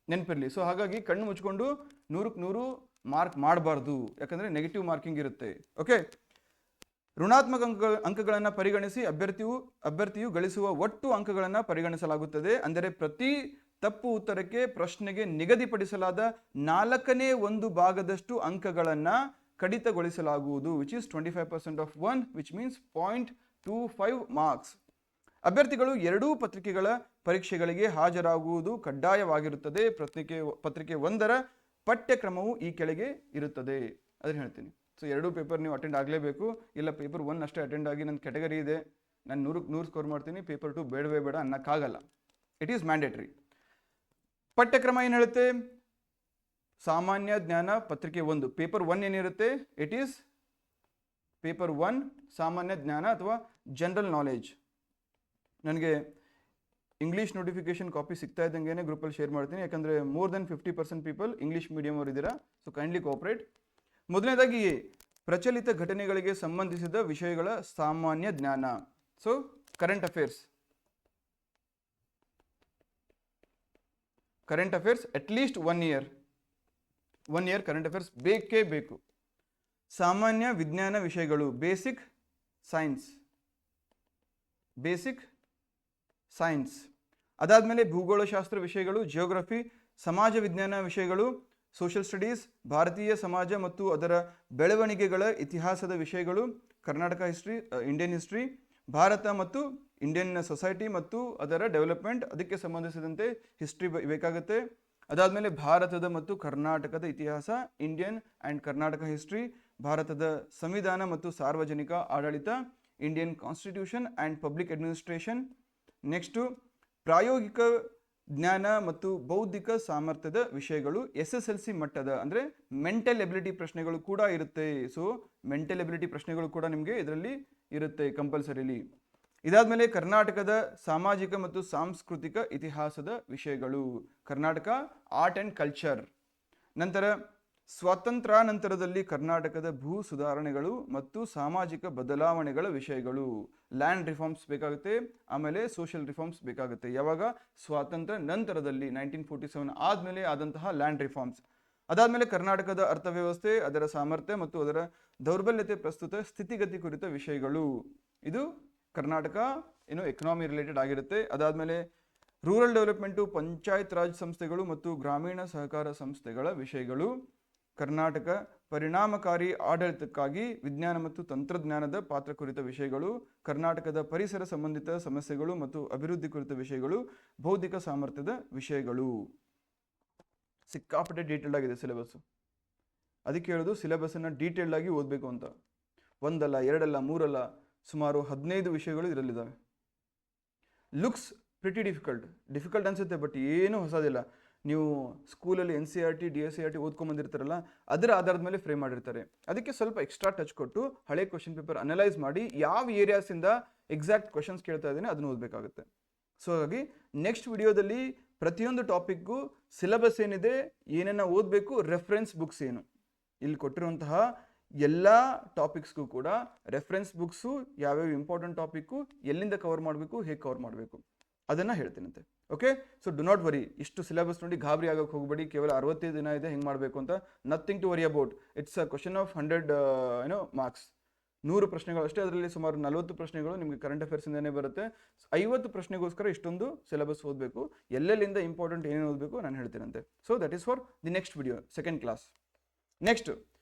ನೆನಪಿರಲಿ. ಸೊ ಹಾಗಾಗಿ ಕಣ್ಣು ಮುಚ್ಕೊಂಡು 100ಕ್ಕೆ 100 ಮಾರ್ಕ್ ಮಾಡಬಾರ್ದು, ಯಾಕಂದರೆ ನೆಗೆಟಿವ್ ಮಾರ್ಕಿಂಗ್ ಇರುತ್ತೆ. ಓಕೆ. ಋಣಾತ್ಮಕ ಅಂಕಗಳನ್ನು ಪರಿಗಣಿಸಿ ಅಭ್ಯರ್ಥಿಯು ಗಳಿಸುವ ಒಟ್ಟು ಅಂಕಗಳನ್ನು ಪರಿಗಣಿಸಲಾಗುತ್ತದೆ. ಅಂದರೆ ಪ್ರತಿ ತಪ್ಪು ಉತ್ತರಕ್ಕೆ ಪ್ರಶ್ನೆಗೆ ನಿಗದಿಪಡಿಸಲಾದ 4ನೇ 1 ಭಾಗದಷ್ಟು ಅಂಕಗಳನ್ನು ಕಡಿತಗೊಳಿಸಲಾಗುವುದು, which is 25% of 1, which means 0.25 marks. ಅಭ್ಯರ್ಥಿಗಳು 2 ಪತ್ರಿಕೆಗಳ ಪರೀಕ್ಷೆಗಳಿಗೆ ಹಾಜರಾಗುವುದು ಕಡ್ಡಾಯವಾಗಿರುತ್ತದೆ. ಪತ್ರಿಕೆ 1ರ ಪಠ್ಯಕ್ರಮವು ಈ ಕೆಳಗೆ ಇರುತ್ತದೆ. ಅದನ್ನು ಹೇಳ್ತೀನಿ. ಸೊ 2 ಪೇಪರ್ ನೀವು ಅಟೆಂಡ್ ಆಗಲೇಬೇಕು. ಇಲ್ಲ ಪೇಪರ್ 1 ಅಷ್ಟೇ ಅಟೆಂಡ್ ಆಗಿ ನನ್ನ ಕ್ಯಾಟಗರಿ ಇದೆ, ನಾನು 100ಕ್ಕೆ 100 ಸ್ಕೋರ್ ಮಾಡ್ತೀನಿ, ಪೇಪರ್ 2 ಬೇಡವೇ ಬೇಡ ಅನ್ನೋಕ್ಕಾಗಲ್ಲ. It is mandatory. ಪಠ್ಯಕ್ರಮ ಏನು ಹೇಳುತ್ತೆ? ಸಾಮಾನ್ಯ ಜ್ಞಾನ ಪತ್ರಿಕೆ 1 ಪೇಪರ್ 1 ಏನಿರುತ್ತೆ? ಇಟ್ ಈಸ್ ಪೇಪರ್ 1 ಸಾಮಾನ್ಯ ಜ್ಞಾನ ಅಥವಾ ಜನರಲ್ ನಾಲೆಜ್. ನನಗೆ ಇಂಗ್ಲೀಷ್ ನೋಟಿಫಿಕೇಶನ್ ಕಾಪಿ ಸಿಗ್ತಾ ಇದ್ದಂಗೆ ಗ್ರೂಪಲ್ಲಿ ಶೇರ್ ಮಾಡ್ತೀನಿ, ಯಾಕಂದರೆ more than 50% people English medium ಅವರು ಇದ್ದೀರಾ. So kindly cooperate. ಮೊದಲನೇದಾಗಿ ಪ್ರಚಲಿತ ಘಟನೆಗಳಿಗೆ ಸಂಬಂಧಿಸಿದ ವಿಷಯಗಳ ಸಾಮಾನ್ಯ ಜ್ಞಾನ. So current affairs at least 1 year current affairs ಬೇಕೇ ಬೇಕು. ಸಾಮಾನ್ಯ ವಿಜ್ಞಾನ ವಿಷಯಗಳು, ಬೇಸಿಕ್ ಸೈನ್ಸ್. ಅದಾದಮೇಲೆ ಭೂಗೋಳಶಾಸ್ತ್ರ ವಿಷಯಗಳು, ಜಿಯೋಗ್ರಫಿ, ಸಮಾಜ ವಿಜ್ಞಾನ ವಿಷಯಗಳು, ಸೋಷಿಯಲ್ ಸ್ಟಡೀಸ್, ಭಾರತೀಯ ಸಮಾಜ ಮತ್ತು ಅದರ ಬೆಳವಣಿಗೆಗಳ ಇತಿಹಾಸದ ವಿಷಯಗಳು, Karnataka history, Indian history, Bharat ಮತ್ತು ಇಂಡಿಯನ್ ಸೊಸೈಟಿ ಮತ್ತು ಅದರ ಡೆವಲಪ್ಮೆಂಟ್, ಅದಕ್ಕೆ ಸಂಬಂಧಿಸಿದಂತೆ ಹಿಸ್ಟ್ರಿ ಬೇಕಾಗುತ್ತೆ. ಅದಾದಮೇಲೆ ಭಾರತದ ಮತ್ತು ಕರ್ನಾಟಕದ ಇತಿಹಾಸ, ಇಂಡಿಯನ್ ಆ್ಯಂಡ್ ಕರ್ನಾಟಕ ಹಿಸ್ಟ್ರಿ, ಭಾರತದ ಸಂವಿಧಾನ ಮತ್ತು ಸಾರ್ವಜನಿಕ ಆಡಳಿತ, Indian constitution and public administration. Next ಪ್ರಾಯೋಗಿಕ ಜ್ಞಾನ ಮತ್ತು ಬೌದ್ಧಿಕ ಸಾಮರ್ಥ್ಯದ ವಿಷಯಗಳು, SSLC ಮಟ್ಟದ ಅಂದರೆ ಮೆಂಟಲ್ ಎಬಿಲಿಟಿ ಪ್ರಶ್ನೆಗಳು ಕೂಡ ಇರುತ್ತೆ. ಸೊ ಮೆಂಟಲ್ ಎಬಿಲಿಟಿ ಪ್ರಶ್ನೆಗಳು ಕೂಡ ನಿಮಗೆ ಇದರಲ್ಲಿ ಇರುತ್ತೆ ಕಂಪಲ್ಸರಿಲಿ. ಇದಾದಮೇಲೆ ಕರ್ನಾಟಕದ ಸಾಮಾಜಿಕ ಮತ್ತು ಸಾಂಸ್ಕೃತಿಕ ಇತಿಹಾಸದ ವಿಷಯಗಳು, ಕರ್ನಾಟಕ ಆರ್ಟ್ ಆ್ಯಂಡ್ ಕಲ್ಚರ್. ನಂತರ ಸ್ವಾತಂತ್ರ್ಯಾನಂತರದಲ್ಲಿ ಕರ್ನಾಟಕದ ಭೂ ಸುಧಾರಣೆಗಳು ಮತ್ತು ಸಾಮಾಜಿಕ ಬದಲಾವಣೆಗಳ ವಿಷಯಗಳು, ಲ್ಯಾಂಡ್ ರಿಫಾರ್ಮ್ಸ್ ಬೇಕಾಗುತ್ತೆ. ಆಮೇಲೆ ಸೋಷಿಯಲ್ ರಿಫಾರ್ಮ್ಸ್ ಬೇಕಾಗುತ್ತೆ. ಯಾವಾಗ? ಸ್ವಾತಂತ್ರ್ಯ ನಂತರದಲ್ಲಿ 1947 ಆದಮೇಲೆ ಆದಂತಹ ಲ್ಯಾಂಡ್ ರಿಫಾರ್ಮ್ಸ್. ಅದಾದಮೇಲೆ ಕರ್ನಾಟಕದ ಅರ್ಥವ್ಯವಸ್ಥೆ, ಅದರ ಸಾಮರ್ಥ್ಯ ಮತ್ತು ಅದರ ದೌರ್ಬಲ್ಯತೆ, ಪ್ರಸ್ತುತ ಸ್ಥಿತಿಗತಿ ಕುರಿತ ವಿಷಯಗಳು. ಇದು ಕರ್ನಾಟಕ ಎಕಾನಮಿ ರಿಲೇಟೆಡ್ ಆಗಿರುತ್ತೆ. ಅದಾದಮೇಲೆ ರೂರಲ್ ಡೆವಲಪ್ಮೆಂಟು ಪಂಚಾಯತ್ ರಾಜ್ ಸಂಸ್ಥೆಗಳು ಮತ್ತು ಗ್ರಾಮೀಣ ಸಹಕಾರ ಸಂಸ್ಥೆಗಳ ವಿಷಯಗಳು. ಕರ್ನಾಟಕ ಪರಿಣಾಮಕಾರಿ ಆಡಳಿತಕ್ಕಾಗಿ ವಿಜ್ಞಾನ ಮತ್ತು ತಂತ್ರಜ್ಞಾನದ ಪಾತ್ರ ಕುರಿತ ವಿಷಯಗಳು. ಕರ್ನಾಟಕದ ಪರಿಸರ ಸಂಬಂಧಿತ ಸಮಸ್ಯೆಗಳು ಮತ್ತು ಅಭಿವೃದ್ಧಿ ಕುರಿತ ವಿಷಯಗಳು. ಬೌದ್ಧಿಕ ಸಾಮರ್ಥ್ಯದ ವಿಷಯಗಳು. ಸಿಕ್ಕಾಪಟ್ಟೆ ಡೀಟೇಲ್ಡ್ ಆಗಿದೆ ಸಿಲೆಬಸ್. ಅದಕ್ಕೆ ಹೇಳೋದು ಸಿಲೆಬಸ್ಸನ್ನು ಡೀಟೇಲ್ಡ್ ಆಗಿ ಓದಬೇಕು ಅಂತ. ಒಂದಲ್ಲ, ಎರಡಲ್ಲ, ಮೂರಲ್ಲ, ಸುಮಾರು 15 ವಿಷಯಗಳು ಇದರಲ್ಲಿದ್ದಾವೆ. ಲುಕ್ಸ್ ಪ್ರಿಟಿ ಡಿಫಿಕಲ್ಟ್ ಅನಿಸುತ್ತೆ, ಬಟ್ ಏನೂ ಹೊಸದಿಲ್ಲ. ನೀವು ಸ್ಕೂಲಲ್ಲಿ NCERT DSCERT ಓದ್ಕೊಂಬಂದಿರ್ತಾರಲ್ಲ, ಅದರ ಆಧಾರದ ಮೇಲೆ ಫ್ರೇಮ್ ಮಾಡಿರ್ತಾರೆ. ಅದಕ್ಕೆ ಸ್ವಲ್ಪ ಎಕ್ಸ್ಟ್ರಾ ಟಚ್ ಕೊಟ್ಟು ಹಳೆ ಕ್ವಶನ್ ಪೇಪರ್ ಅನಲೈಸ್ ಮಾಡಿ ಯಾವ ಏರಿಯಾಸಿಂದ ಎಕ್ಸಾಕ್ಟ್ ಕ್ವಶನ್ಸ್ ಕೇಳ್ತಾ ಇದ್ದೀನಿ ಅದನ್ನು ಓದಬೇಕಾಗುತ್ತೆ. ಸೊ ಹಾಗಾಗಿ ನೆಕ್ಸ್ಟ್ ವಿಡಿಯೋದಲ್ಲಿ ಪ್ರತಿಯೊಂದು ಟಾಪಿಕ್ಗೂ ಸಿಲೆಬಸ್ ಏನಿದೆ, ಏನೇನ ಓದಬೇಕು, ರೆಫರೆನ್ಸ್ ಬುಕ್ಸ್ ಏನು, ಇಲ್ಲಿ ಕೊಟ್ಟಿರುವಂತಹ ಎಲ್ಲ ಟಾಪಿಕ್ಸ್ಗೂ ಕೂಡ ರೆಫರೆನ್ಸ್ ಬುಕ್ಸು, ಯಾವ್ಯಾವ ಇಂಪಾರ್ಟೆಂಟ್ ಟಾಪಿಕ್ಕು, ಎಲ್ಲಿಂದ ಕವರ್ ಮಾಡಬೇಕು, ಹೇಗೆ ಕವರ್ ಮಾಡಬೇಕು ಅದನ್ನು ಹೇಳ್ತೀನಂತೆ. Okay, so do not worry. ಇಷ್ಟು ಸಿಲೆಬಸ್ ನೋಡಿ ಗಾಬರಿ ಆಗೋಕ್ಕೆ ಹೋಗಬೇಡಿ. ಕೇವಲ 65 ದಿನ ಇದೆ, ಹೆಂಗೆ ಮಾಡಬೇಕು ಅಂತ. Nothing to worry about. It's a question of 100 marks. 100 ಪ್ರಶ್ನೆಗಳು ಅಷ್ಟೇ. ಅದರಲ್ಲಿ ಸುಮಾರು 40 ಪ್ರಶ್ನೆಗಳು ನಿಮಗೆ ಕರೆಂಟ್ ಅಫೇರ್ಸಿಂದನೇ ಬರುತ್ತೆ. 50 ಪ್ರಶ್ನೆಗೋಸ್ಕರ ಇಷ್ಟೊಂದು ಸಿಲೆಬಸ್ ಓದಬೇಕು. ಎಲ್ಲೆಲ್ಲಿಂದ ಇಂಪಾರ್ಟೆಂಟ್ ಏನೇನು ಓದಬೇಕು ನಾನು ಹೇಳ್ತೀನಂತೆ. So that is for the next video, second class. Next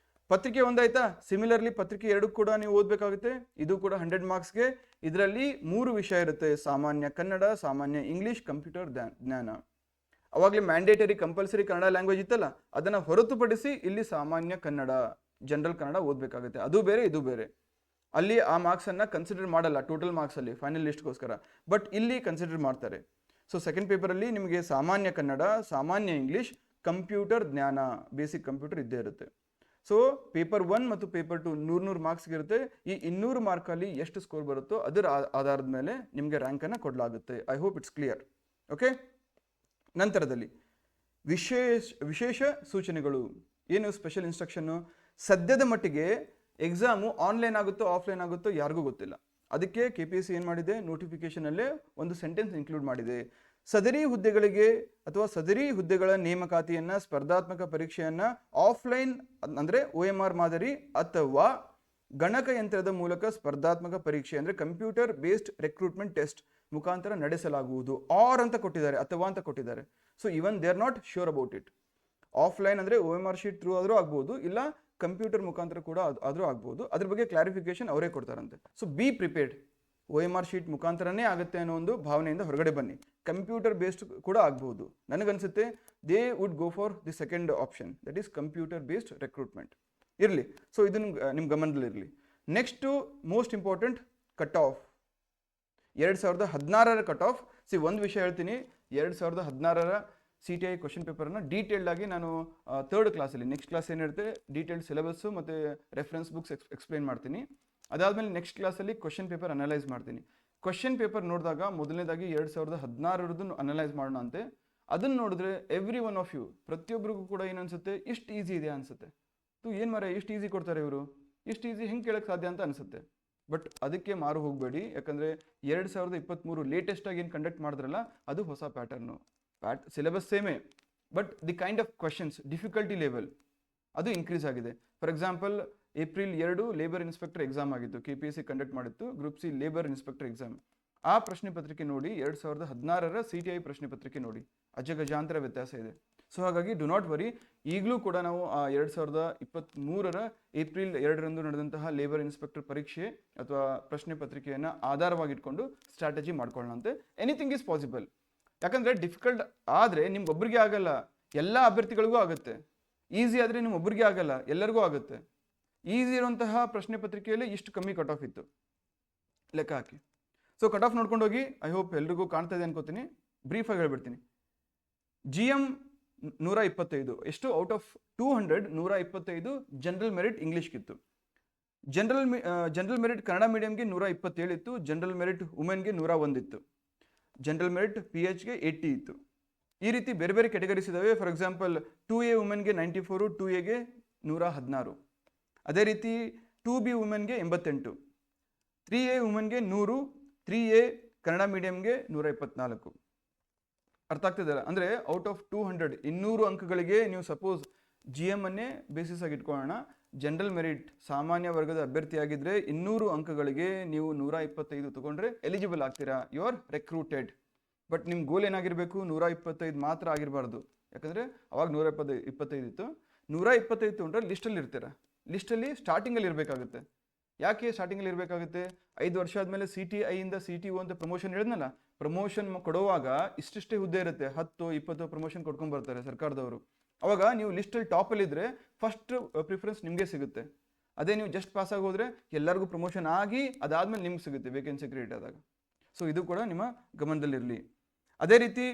ಪತ್ರಿಕೆ ಒಂದಾಯ್ತಾ. ಸಿಮಿಲರ್ಲಿ ಪತ್ರಿಕೆ 2 ಕೂಡ ನೀವು ಓದಬೇಕಾಗುತ್ತೆ. ಇದು ಕೂಡ 100 ಮಾರ್ಕ್ಸ್ಗೆ. ಇದರಲ್ಲಿ 3 ವಿಷಯ ಇರುತ್ತೆ: ಸಾಮಾನ್ಯ ಕನ್ನಡ, ಸಾಮಾನ್ಯ ಇಂಗ್ಲಿಷ್, ಕಂಪ್ಯೂಟರ್ ಜ್ಞಾನ. ಅವಾಗಲೇ ಮ್ಯಾಂಡೇಟರಿ ಕಂಪಲ್ಸರಿ ಕನ್ನಡ ಲ್ಯಾಂಗ್ವೇಜ್ ಇತ್ತಲ್ಲ, ಅದನ್ನು ಹೊರತುಪಡಿಸಿ ಇಲ್ಲಿ ಸಾಮಾನ್ಯ ಕನ್ನಡ, ಜನರಲ್ ಕನ್ನಡ ಓದಬೇಕಾಗುತ್ತೆ. ಅದು ಬೇರೆ, ಇದು ಬೇರೆ. ಅಲ್ಲಿ ಆ ಮಾರ್ಕ್ಸನ್ನು ಕನ್ಸಿಡರ್ ಮಾಡಲ್ಲ ಟೋಟಲ್ ಮಾರ್ಕ್ಸಲ್ಲಿ ಫೈನಲ್ ಲಿಸ್ಟ್ಗೋಸ್ಕರ, ಬಟ್ ಇಲ್ಲಿ ಕನ್ಸಿಡರ್ ಮಾಡ್ತಾರೆ. ಸೊ ಸೆಕೆಂಡ್ ಪೇಪರಲ್ಲಿ ನಿಮಗೆ ಸಾಮಾನ್ಯ ಕನ್ನಡ, ಸಾಮಾನ್ಯ ಇಂಗ್ಲಿಷ್, ಕಂಪ್ಯೂಟರ್ ಜ್ಞಾನ, ಬೇಸಿಕ್ ಕಂಪ್ಯೂಟರ್ ಇದ್ದೇ ಇರುತ್ತೆ. ಸೊ ಪೇಪರ್ 1 ಮತ್ತು ಪೇಪರ್ 2 100 ಮಾರ್ಕ್ಸ್ಗೆ ಇರುತ್ತೆ. ಈ 200 ಮಾರ್ಕಲ್ಲಿ ಎಷ್ಟು ಸ್ಕೋರ್ ಬರುತ್ತೋ ಅದರ ಆಧಾರದ ಮೇಲೆ ನಿಮಗೆ ರ್ಯಾಂಕನ್ನು ಕೊಡಲಾಗುತ್ತೆ. I hope it's clear. Okay, ನಂತರದಲ್ಲಿ ವಿಶೇಷ ಸೂಚನೆಗಳು. ಏನು ಸ್ಪೆಷಲ್ ಇನ್ಸ್ಟ್ರಕ್ಷನ್ನು? ಸದ್ಯದ ಮಟ್ಟಿಗೆ ಎಕ್ಸಾಮು ಆನ್ಲೈನ್ ಆಗುತ್ತೋ ಆಫ್ಲೈನ್ ಆಗುತ್ತೋ ಯಾರಿಗೂ ಗೊತ್ತಿಲ್ಲ. ಅದಕ್ಕೆ KPSC ಏನು ಮಾಡಿದೆ, ನೋಟಿಫಿಕೇಶನಲ್ಲೇ ಒಂದು ಸೆಂಟೆನ್ಸ್ ಇನ್ಕ್ಲೂಡ್ ಮಾಡಿದೆ. ಸದರಿ ಹುದ್ದೆಗಳಿಗೆ ಅಥವಾ ಸದರಿ ಹುದ್ದೆಗಳ ನೇಮಕಾತಿಯನ್ನು, ಸ್ಪರ್ಧಾತ್ಮಕ ಪರೀಕ್ಷೆಯನ್ನು ಆಫ್ಲೈನ್ ಅಂದರೆ OMR ಮಾದರಿ ಅಥವಾ ಗಣಕಯಂತ್ರದ ಮೂಲಕ ಸ್ಪರ್ಧಾತ್ಮಕ ಪರೀಕ್ಷೆ ಅಂದರೆ ಕಂಪ್ಯೂಟರ್ ಬೇಸ್ಡ್ ರೆಕ್ರೂಟ್ಮೆಂಟ್ ಟೆಸ್ಟ್ ಮುಖಾಂತರ ನಡೆಸಲಾಗುವುದು. ಆರ್ ಅಂತ ಕೊಟ್ಟಿದ್ದಾರೆ, ಅಥವಾ ಅಂತ ಕೊಟ್ಟಿದ್ದಾರೆ. So even they are not sure about it. Offline ಅಂದರೆ OMR ಶೀಟ್ ಥ್ರೂ ಆದರೂ ಆಗ್ಬೋದು, ಇಲ್ಲ ಕಂಪ್ಯೂಟರ್ ಮುಖಾಂತರ ಕೂಡ ಆದರೂ ಆಗ್ಬೋದು. ಅದ್ರ ಬಗ್ಗೆ ಕ್ಲಾರಿಫಿಕೇಶನ್ ಅವರೇ ಕೊಡ್ತಾರಂತೆ. So be prepared. OMR sheet ಮುಖಾಂತರನೇ ಆಗುತ್ತೆ ಅನ್ನೋ ಒಂದು ಭಾವನೆಯಿಂದ ಹೊರಗಡೆ ಬನ್ನಿ. ಕಂಪ್ಯೂಟರ್ ಬೇಸ್ಡ್ ಕೂಡ ಆಗ್ಬೋದು. ನನಗನ್ಸುತ್ತೆ they would go for the second option, that is computer based recruitment. ಇರಲಿ, ಸೊ ಇದನ್ನು ನಿಮ್ಮ ಗಮನದಲ್ಲಿರಲಿ. Next most important, cut off. 2016ರ ಕಟ್ ಆಫ್. ಒಂದು ವಿಷಯ ಹೇಳ್ತೀನಿ, 2016ರ CTI ಕ್ವಶನ್ ಪೇಪರನ್ನು ಡೀಟೇಲ್ಡ್ ಆಗಿ ನಾನು 3rd ಕ್ಲಾಸಲ್ಲಿ, ನೆಕ್ಸ್ಟ್ ಕ್ಲಾಸ್ ಏನಿರುತ್ತೆ ಡೀಟೇಲ್ಡ್ ಸಿಲೆಬಸ್ಸು ಮತ್ತು ರೆಫರೆನ್ಸ್ ಬುಕ್ಸ್ ಎಕ್ಸ್ಪ್ಲೈನ್ ಮಾಡ್ತೀನಿ. ಅದಾದಮೇಲೆ ನೆಕ್ಸ್ಟ್ ಕ್ಲಾಸಲ್ಲಿ ಕ್ವಶನ್ ಪೇಪರ್ ಅನಲೈಸ್ ಮಾಡ್ತೀನಿ. ಕ್ವಶನ್ ಪೇಪರ್ ನೋಡಿದಾಗ ಮೊದಲನೇದಾಗಿ 2016ರದ್ದು ಅನಲೈಸ್ ಮಾಡೋಣ ಅಂತೆ. ಅದನ್ನು ನೋಡಿದ್ರೆ ಎವ್ರಿ ಒನ್ ಆಫ್ ಯು, ಪ್ರತಿಯೊಬ್ಬರಿಗೂ ಕೂಡ ಏನು ಅನಿಸುತ್ತೆ, ಇಷ್ಟು ಈಸಿ ಇದೆ ಅನಿಸುತ್ತೆ. ಏನು ಮಾರೆ ಇಷ್ಟು ಈಸಿ ಕೊಡ್ತಾರೆ ಇವರು, ಇಷ್ಟು ಈಸಿ ಹೆಂಗೆ ಕೇಳೋಕ್ಕೆ ಸಾಧ್ಯ ಅಂತ ಅನಿಸುತ್ತೆ. ಬಟ್ ಅದಕ್ಕೆ ಮಾರು ಹೋಗಬೇಡಿ. ಯಾಕಂದರೆ 2023 ಲೇಟೆಸ್ಟಾಗಿ ಏನು ಕಂಡಕ್ಟ್ ಮಾಡಿದ್ರಲ್ಲ, ಅದು ಹೊಸ ಪ್ಯಾಟರ್ನು. ಸಿಲೆಬಸ್ ಸೇಮೇ, but the kind of questions, difficulty level ಅದು ಇನ್ಕ್ರೀಸ್ ಆಗಿದೆ. For example April 2 labour inspector exam ಆಗಿತ್ತು, KPSC ಕಂಡಕ್ಟ್ ಮಾಡಿತ್ತು, group C labour inspector exam. ಆ ಪ್ರಶ್ನೆ ಪತ್ರಿಕೆ ನೋಡಿ, 2016ರ CTI ಪ್ರಶ್ನೆ ಪತ್ರಿಕೆ ನೋಡಿ, ಅಜಗಜಾಂತರ ವ್ಯತ್ಯಾಸ ಇದೆ. ಸೊ ಹಾಗಾಗಿ ಡು ನಾಟ್ ವರಿ. ಈಗಲೂ ಕೂಡ ನಾವು ಆ 2023ರ ಏಪ್ರಿಲ್ 2ರಂದು ನಡೆದಂತಹ ಲೇಬರ್ ಇನ್ಸ್ಪೆಕ್ಟರ್ ಪರೀಕ್ಷೆ ಅಥವಾ ಪ್ರಶ್ನೆ ಪತ್ರಿಕೆಯನ್ನು ಆಧಾರವಾಗಿಟ್ಕೊಂಡು ಸ್ಟ್ರಾಟಜಿ ಮಾಡ್ಕೊಳ್ಳೋಣಂತೆ. Anything is possible. ಯಾಕಂದರೆ ಡಿಫಿಕಲ್ಟ್ ಆದರೆ ನಿಮ್ಗೊಬ್ಬರಿಗೆ ಆಗಲ್ಲ, ಎಲ್ಲ ಅಭ್ಯರ್ಥಿಗಳಿಗೂ ಆಗುತ್ತೆ. ಈಸಿ ಆದರೆ ನಿಮ್ಮೊಬ್ಬರಿಗೆ ಆಗಲ್ಲ, ಎಲ್ಲರಿಗೂ ಆಗುತ್ತೆ. ಈಸಿ ಇರುವಂತಹ ಪ್ರಶ್ನೆ ಪತ್ರಿಕೆಯಲ್ಲಿ ಇಷ್ಟು ಕಮ್ಮಿ ಕಟ್ ಆಫ್ ಇತ್ತು, ಲೆಕ್ಕ ಹಾಕಿ. ಸೊ ಕಟ್ ಆಫ್ ನೋಡ್ಕೊಂಡು ಹೋಗಿ. ಐ ಹೋಪ್ ಎಲ್ರಿಗೂ ಕಾಣ್ತಾ ಇದೆ ಅನ್ಕೋತೀನಿ. ಬ್ರೀಫಾಗಿ ಹೇಳ್ಬಿಡ್ತೀನಿ. GM 125, ಎಷ್ಟು ಔಟ್ ಆಫ್ 200 125 ಜನರಲ್ ಮೆರಿಟ್ ಇಂಗ್ಲೀಷ್ಗಿತ್ತು. ಜನರಲ್ ಮೆರಿಟ್ ಕನ್ನಡ ಮೀಡಿಯಂಗೆ 127 ಇತ್ತು. ಜನರಲ್ ಮೆರಿಟ್ ವುಮೆನ್ಗೆ 101 ಇತ್ತು. ಜನರಲ್ ಮೆರಿಟ್ PHಗೆ 80 ಇತ್ತು. ಈ ರೀತಿ ಬೇರೆ ಬೇರೆ ಕೆಟಗರೀಸ್ ಇದ್ದಾವೆ. For example 2A ವುಮೆನ್ಗೆ 94, 2Aಗೆ 116. ಅದೇ ರೀತಿ 2B ವುಮೆನ್ಗೆ 88, 3A ವುಮೆನ್ಗೆ 100, 3A ಕನ್ನಡ ಮೀಡಿಯಂಗೆ 124. ಅರ್ಥ ಆಗ್ತಿದೆಯಲ್ಲ? ಅಂದರೆ ಔಟ್ ಆಫ್ 200 200 ಅಂಕಗಳಿಗೆ ನೀವು ಸಪೋಸ್ GM ಅನ್ನೇ ಬೇಸಿಸ್ ಆಗಿ ಇಟ್ಕೊಳ್ಳೋಣ. ಜನರಲ್ ಮೆರಿಟ್ ಸಾಮಾನ್ಯ ವರ್ಗದ ಅಭ್ಯರ್ಥಿಯಾಗಿದ್ದರೆ 200 ಅಂಕಗಳಿಗೆ ನೀವು 125 ತಗೊಂಡ್ರೆ ಎಲಿಜಿಬಲ್ ಆಗ್ತೀರಾ, ಯು ಆರ್ ರೆಕ್ರೂಟೆಡ್. ಬಟ್ ನಿಮ್ಮ ಗೋಲ್ ಏನಾಗಿರಬೇಕು 125 ಮಾತ್ರ ಆಗಿರಬಾರ್ದು. ಯಾಕಂದರೆ ಅವಾಗ 125 ಇತ್ತು. 125 ತೊಗೊಂಡ್ರೆ ಲಿಸ್ಟಲ್ಲಿ ಇರ್ತೀರ. ಲಿಸ್ಟಲ್ಲಿ ಸ್ಟಾರ್ಟಿಂಗಲ್ಲಿ ಇರಬೇಕಾಗುತ್ತೆ. ಯಾಕೆ ಸ್ಟಾರ್ಟಿಂಗಲ್ಲಿ ಇರಬೇಕಾಗುತ್ತೆ? 5 ವರ್ಷ ಆದಮೇಲೆ CTI ಇಂದ CTO ಅಂತ ಪ್ರಮೋಷನ್ ಹೇಳಿದ್ನಲ್ಲ, ಪ್ರಮೋಷನ್ ಕೊಡುವಾಗ ಇಷ್ಟಿಷ್ಟೇ ಹುದ್ದೆ ಇರುತ್ತೆ, 10-20 ಪ್ರಮೋಷನ್ ಕೊಡ್ಕೊಂಡು ಬರ್ತಾರೆ ಸರ್ಕಾರದವರು. ಅವಾಗ ನೀವು ಲಿಸ್ಟಲ್ಲಿ ಟಾಪಲ್ಲಿದ್ದರೆ ಫಸ್ಟ್ ಪ್ರಿಫರೆನ್ಸ್ ನಿಮಗೆ ಸಿಗುತ್ತೆ. ಅದೇ ನೀವು ಜಸ್ಟ್ ಪಾಸ್ ಆಗಿ ಹೋದರೆ ಎಲ್ಲರಿಗೂ ಪ್ರಮೋಷನ್ ಆಗಿ ಅದಾದಮೇಲೆ ನಿಮ್ಗೆ ಸಿಗುತ್ತೆ ವೇಕೆನ್ಸಿ ಕ್ರಿಯೇಟ್ ಆದಾಗ. ಸೊ ಇದು ಕೂಡ ನಿಮ್ಮ ಗಮನದಲ್ಲಿರಲಿ. ಅದೇ ರೀತಿ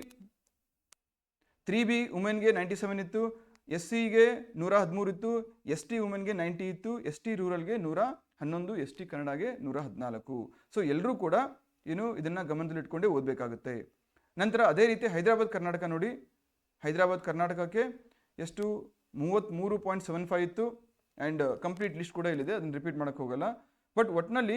3B ವುಮೆನ್ಗೆ 97 ಇತ್ತು, SCಗೆ 113 ಇತ್ತು, ST ವುಮೆನ್ಗೆ 90 ಇತ್ತು, ST ರೂರಲ್ಗೆ 111, ST ಕನ್ನಡಗೆ 114. ಸೊ ಎಲ್ಲರೂ ಕೂಡ ಇದನ್ನು ಗಮನದಲ್ಲಿಟ್ಕೊಂಡೇ ಓದಬೇಕಾಗುತ್ತೆ. ನಂತರ ಅದೇ ರೀತಿ ಹೈದರಾಬಾದ್ ಕರ್ನಾಟಕ ನೋಡಿ, ಹೈದರಾಬಾದ್ ಕರ್ನಾಟಕಕ್ಕೆ ಎಷ್ಟು 33.75 ಇತ್ತು. ಆ್ಯಂಡ್ ಕಂಪ್ಲೀಟ್ ಲಿಸ್ಟ್ ಕೂಡ ಇಲ್ಲಿದೆ, ಅದನ್ನು ರಿಪೀಟ್ ಮಾಡೋಕ್ಕೆ ಹೋಗಲ್ಲ. ಬಟ್ ಒಟ್ಟಿನಲ್ಲಿ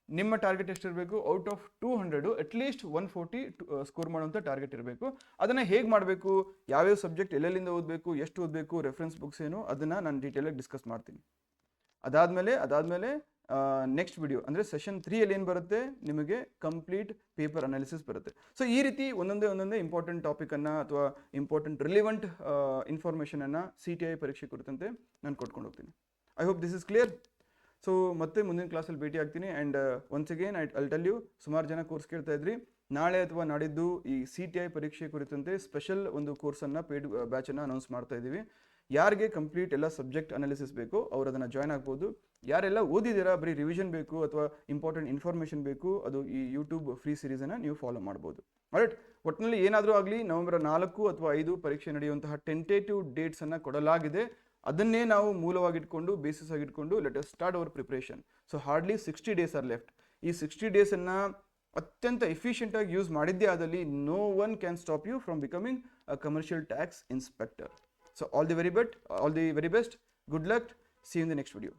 ನಿಮ್ಮ ಟಾರ್ಗೆಟ್ ಎಷ್ಟಿರಬೇಕು? ಔಟ್ ಆಫ್ 200 ಅಟ್ಲೀಸ್ಟ್ 140 ಸ್ಕೋರ್ ಮಾಡುವಂಥ ಟಾರ್ಗೆಟ್ ಇರಬೇಕು. ಅದನ್ನು ಹೇಗೆ ಮಾಡಬೇಕು, ಯಾವ್ಯಾವ ಸಬ್ಜೆಕ್ಟ್ ಎಲ್ಲೆಲ್ಲಿಂದ ಓದಬೇಕು, ಎಷ್ಟು ಓದಬೇಕು, ರೆಫರೆನ್ಸ್ ಬುಕ್ಸ್ ಏನು, ಅದನ್ನು ನಾನು ಡೀಟೇಲಾಗಿ ಡಿಸ್ಕಸ್ ಮಾಡ್ತೀನಿ. ಅದಾದಮೇಲೆ ನೆಕ್ಸ್ಟ್ ವಿಡಿಯೋ ಅಂದರೆ ಸೆಷನ್ 3 ಏನು ಬರುತ್ತೆ, ನಿಮಗೆ ಕಂಪ್ಲೀಟ್ ಪೇಪರ್ ಅನಾಲಿಸಿಸ್ ಬರುತ್ತೆ. ಸೊ ಈ ರೀತಿ ಒಂದೊಂದೇ ಇಂಪಾರ್ಟೆಂಟ್ ಟಾಪಿಕನ್ನು ಅಥವಾ ಇಂಪಾರ್ಟೆಂಟ್ ರಿಲಿವೆಂಟ್ ಇನ್ಫಾರ್ಮೇಷನನ್ನು CTI ಪರೀಕ್ಷೆ ಕುರಿತಂತೆ ನಾನು ಕೊಟ್ಕೊಂಡು ಹೋಗ್ತೀನಿ. I hope this is clear. So ಮತ್ತೆ ಮುಂದಿನ ಕ್ಲಾಸಲ್ಲಿ ಭೇಟಿ ಆಗ್ತೀನಿ. And once again I tell you, ಸುಮಾರು ಜನ ಕೋರ್ಸ್ ಕೇಳ್ತಾ ಇದ್ರಿ. ನಾಳೆ ಅಥವಾ ನಾಡಿದ್ದು ಈ CTI ಪರೀಕ್ಷೆ ಕುರಿತಂತೆ ಸ್ಪೆಷಲ್ ಒಂದು ಕೋರ್ಸನ್ನು ಪೇಯ್ಡ್ ಬ್ಯಾಚನ್ನು ಅನೌನ್ಸ್ ಮಾಡ್ತಾ ಇದ್ದೀವಿ. ಯಾರಿಗೆ ಕಂಪ್ಲೀಟ್ ಎಲ್ಲ ಸಬ್ಜೆಕ್ಟ್ ಅನಾಲಿಸಿಸ್ ಬೇಕು ಅವರು ಅದನ್ನು ಜಾಯ್ನ್ ಆಗ್ಬೋದು. ಯಾರೆಲ್ಲ ಓದಿದ್ದೀರಾ, ಬರೀ ರಿವಿಷನ್ ಬೇಕು ಅಥವಾ ಇಂಪಾರ್ಟೆಂಟ್ ಇನ್ಫಾರ್ಮೇಷನ್ ಬೇಕು, ಅದು ಈ ಯೂಟ್ಯೂಬ್ ಫ್ರೀ ಸೀರೀಸನ್ನು ನೀವು ಫಾಲೋ ಮಾಡ್ಬೋದು. ರೈಟ್, ಒಟ್ಟಿನಲ್ಲಿ ಏನಾದರೂ ಆಗಲಿ ನವೆಂಬರ್ 4 ಅಥವಾ 5 ಪರೀಕ್ಷೆ ನಡೆಯುವಂತಹ ಟೆಂಟೇಟಿವ್ ಡೇಟ್ಸನ್ನು ಕೊಡಲಾಗಿದೆ. ಅದನ್ನೇ ನಾವು ಮೂಲವಾಗಿಟ್ಕೊಂಡು ಬೇಸಿಸ್ ಆಗಿಟ್ಕೊಂಡು let us start our preparation. So hardly 60 days are left. ಈ 60 ಡೇಸನ್ನು ಅತ್ಯಂತ ಎಫಿಷಿಯೆಂಟಾಗಿ ಯೂಸ್ ಮಾಡಿದ್ದೇ ಆದಲ್ಲಿ no one can stop you from becoming a commercial tax inspector. So all the very best, good luck, see you in the next video.